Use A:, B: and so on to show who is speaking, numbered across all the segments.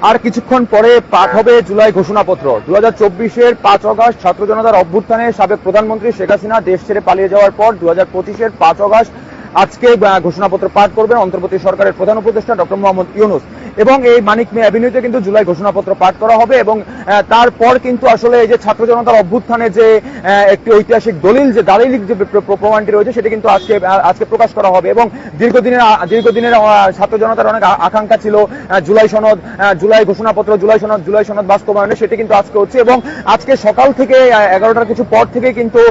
A: আর কিছুক্ষণ পরে পাঠ হবে জুলাই ঘোষণাপত্র। 2024-এর 5 আগস্ট ছাত্র জনতার অভ্যুত্থানে সাবেক প্রধানমন্ত্রী শেখ হাসিনা দেশ ছেড়ে পালিয়ে যাওয়ার পর 2025-এর 5 আগস্ট আজকে ঘোষণাপত্র পাঠ করবেন অন্তর্বর্তী সরকারের প্রধান উপদেষ্টা ডক্টর মোহাম্মদ ইউনূস। এবং এই মানিক মিয়া অ্যাভিনিউতে কিন্তু জুলাই ঘোষণাপত্র পাঠ করা হবে এবং তারপর কিন্তু আসলে এই যে ছাত্র জনতার অভ্যুত্থানে যে একটি ঐতিহাসিক দলিল যে দালিলিক যে প্রমাণটি রয়েছে সেটি কিন্তু আজকে প্রকাশ করা হবে। এবং দীর্ঘদিনের ছাত্র জনতার অনেক আকাঙ্ক্ষা ছিল জুলাই সনদ, জুলাই ঘোষণাপত্র, জুলাই সনদ বাস্তবায়নে, সেটি কিন্তু আজকে হচ্ছে। এবং আজকে সকাল থেকে 11টার কিছু পর থেকে কিন্তু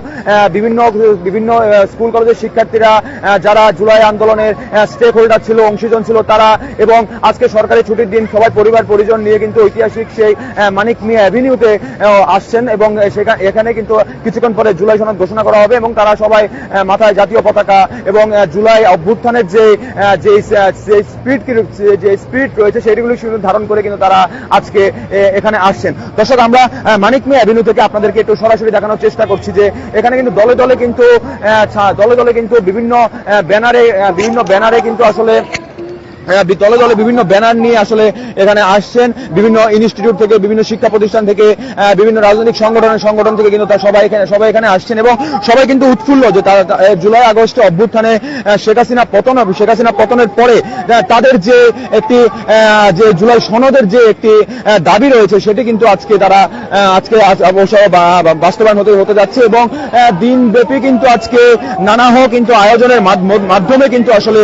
A: বিভিন্ন স্কুল কলেজের শিক্ষার্থীরা যারা জুলাই আন্দোলনের স্টেক হোল্ডার ছিল, অংশীজন ছিল, তারা এবং আজকে সরকারি ছুটির দিন সবাই পরিবার পরিজন নিয়ে কিন্তু ঐতিহাসিক সেই মানিক মিয়া অ্যাভিনিউতে আসছেন এবং এখানে কিন্তু কিছুক্ষণ পরে জুলাই সনদ ঘোষণা করা হবে এবং তারা সবাই মাথায় জাতীয় পতাকা এবং জুলাই অভ্যুত্থানের যে স্পিরিট রয়েছে সেগুলি ধারণ করে কিন্তু তারা আজকে এখানে আসছেন। দর্শক, আমরা মানিক মিয়া অ্যাভিনিউ থেকে আপনাদেরকে একটু সরাসরি দেখানোর চেষ্টা করছি যে এখানে কিন্তু দলে দলে কিন্তু বিভিন্ন ব্যানারে কিন্তু আসলে দলে বিভিন্ন ব্যানার নিয়ে আসলে এখানে আসছেন বিভিন্ন ইনস্টিটিউট থেকে, বিভিন্ন শিক্ষা প্রতিষ্ঠান থেকে, বিভিন্ন রাজনৈতিক সংগঠন থেকে কিন্তু সবাই এখানে আসছেন এবং সবাই কিন্তু উৎফুল্ল যে জুলাই আগস্টে অভ্যুত্থানে শেখ হাসিনা পতনের পরে তাদের যে একটি যে জুলাই সনদের যে একটি দাবি রয়েছে সেটি কিন্তু আজকে অবশ্যই বাস্তবায়ন হতে যাচ্ছে এবং দিনব্যাপী কিন্তু আজকে নানা কিন্তু আয়োজনের মাধ্যমে কিন্তু আসলে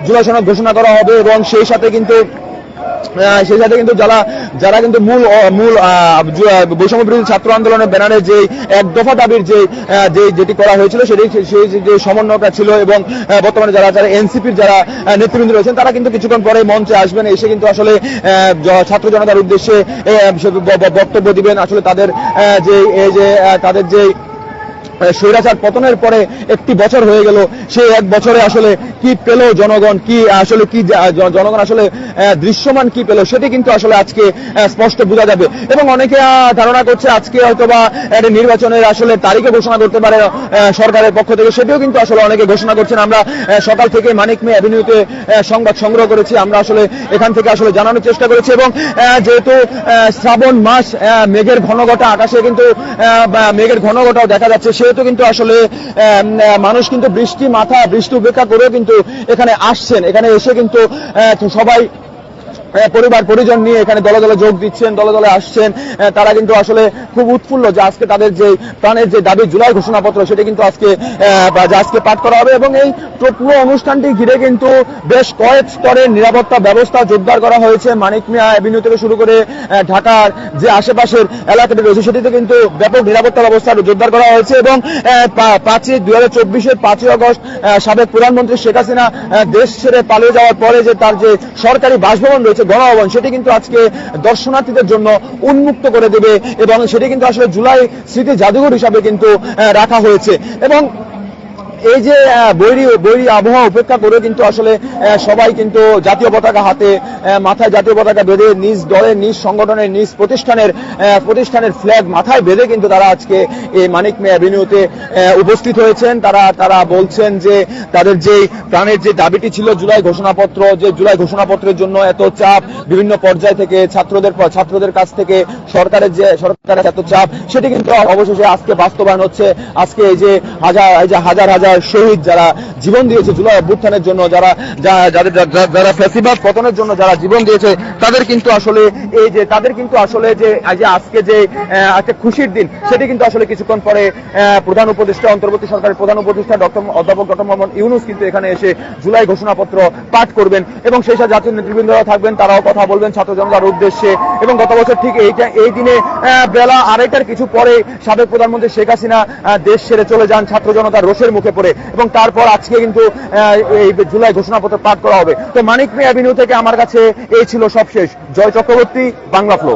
A: জুলাই সনদ ঘোষণা করা হবে এবং সেই সাথে কিন্তু যারা কিন্তু মূল বৈষম্য বিরোধী ছাত্র আন্দোলনের ব্যানারে যে এক দফা দাবির যেটি করা হয়েছিল সেই যে সমন্বয়টা ছিল এবং বর্তমানে যারা এনসিপির যারা নেতৃবৃন্দ রয়েছেন তারা কিন্তু কিছুক্ষণ পরে মঞ্চে আসবেন, এসে কিন্তু আসলে ছাত্র জনতার উদ্দেশ্যে বক্তব্য দিবেন। আসলে তাদের যে স্বৈরাচার পতনের পরে একটি বছর হয়ে গেল, সেই এক বছরে আসলে কি পেল জনগণ, জনগণ আসলে দৃশ্যমান কি পেল সেটি কিন্তু আসলে আজকে স্পষ্ট বোঝা যাবে। এবং অনেকে ধারণা করছে আজকে হয়তোবা নির্বাচনের আসলে তারিখে ঘোষণা করতে পারে সরকারের পক্ষ থেকে, সেটিও কিন্তু আসলে অনেকে ঘোষণা করছেন। আমরা সকাল থেকে মানিক মিয়া অ্যাভিনিউতে সংবাদ সংগ্রহ করেছি, আমরা আসলে এখান থেকে আসলে জানানোর চেষ্টা করেছি এবং যেহেতু শ্রাবণ মাস, মেঘের ঘনঘটা আকাশে কিন্তু মেঘের ঘনঘটাও দেখা যাচ্ছে, সেহেতু কিন্তু আসলে মানুষ কিন্তু বৃষ্টি উপেক্ষা করেও কিন্তু এখানে আসছেন। এখানে এসে কিন্তু সবাই পরিবার পরিজন নিয়ে এখানে দলে দলে যোগ দিচ্ছেন, দলে দলে আসছেন। তারা কিন্তু আসলে খুব উৎফুল্ল যে আজকে তাদের যে প্রাণের যে দাবি জুলাই ঘোষণাপত্র সেটা কিন্তু আজকে পাঠ করা হবে এবং এই পুরো অনুষ্ঠানটি ঘিরে কিন্তু বেশ কয়েক স্তরের নিরাপত্তা ব্যবস্থা জোরদার করা হয়েছে। মানিক মিয়া অ্যাভিনিউ থেকে শুরু করে ঢাকার যে আশেপাশের এলাকাটি রয়েছে সেটিতে কিন্তু ব্যাপক নিরাপত্তা ব্যবস্থা জোরদার করা হয়েছে এবং 2024-এর 5 আগস্ট সাবেক প্রধানমন্ত্রী শেখ হাসিনা দেশ ছেড়ে পালিয়ে যাওয়ার পরে যে তার যে সরকারি বাসভবন রয়েছে, গণভবন, সেটি কিন্তু আজকে দর্শনার্থীদের জন্য উন্মুক্ত করে দেবে এবং সেটি কিন্তু আসলে জুলাই স্মৃতি জাদুঘর হিসাবে কিন্তু রাখা হয়েছে। এবং এই যে বৈরী আবহাওয়া উপেক্ষা করে কিন্তু আসলে সবাই কিন্তু জাতীয় পতাকা হাতে, মাথায় জাতীয় পতাকা বেঁধে নিজ দলের, নিজ সংগঠনের, নিজ প্রতিষ্ঠানের ফ্ল্যাগ মাথায় বেঁধে কিন্তু তারা আজকে এই মানিক মিয়া অ্যাভিনিউতে উপস্থিত হয়েছেন। তারা বলছেন যে তাদের যে প্রাণের যে দাবিটি ছিল জুলাই ঘোষণাপত্রের জন্য এত চাপ বিভিন্ন পর্যায় থেকে ছাত্রদের কাছ থেকে সরকারের এত চাপ, সেটি কিন্তু অবশেষে আজকে বাস্তবায়ন হচ্ছে। আজকে এই যে হাজার শহীদ যারা জীবন দিয়েছে জুলাই অভ্যুত্থানের জন্য, যারা ফ্যাসিবাদ পতনের জন্য যারা জীবন দিয়েছে, তাদের কিন্তু আসলে যে আজকে যে একটা খুশির দিন, সেটি কিন্তু আসলে কিছুক্ষণ পরে অন্তর্বর্তী সরকারের প্রধান উপদেষ্টা অধ্যাপক ডক্টর মোহাম্মদ ইউনূস কিন্তু এখানে এসে জুলাই ঘোষণাপত্র পাঠ করবেন এবং সেই সাথে জাতীয় নেতৃবৃন্দরা থাকবেন, তারাও কথা বলবেন ছাত্র জনতার উদ্দেশ্যে। এবং গত বছর ঠিক এই দিনে বেলা 2:30টার কিছু পরে সাবেক প্রধানমন্ত্রী শেখ হাসিনা দেশ ছেড়ে চলে যান ছাত্র জনতার রোষের মুখে পড়ে এবং তারপর আজকে কিন্তু এই জুলাই ঘোষণাপত্র পাঠ করা হবে। তো মানিক মিয়া অ্যাভিনিউ থেকে আমার কাছে এই ছিল সবশেষ। জয় চক্রবর্তী, বাংলা ফ্লো।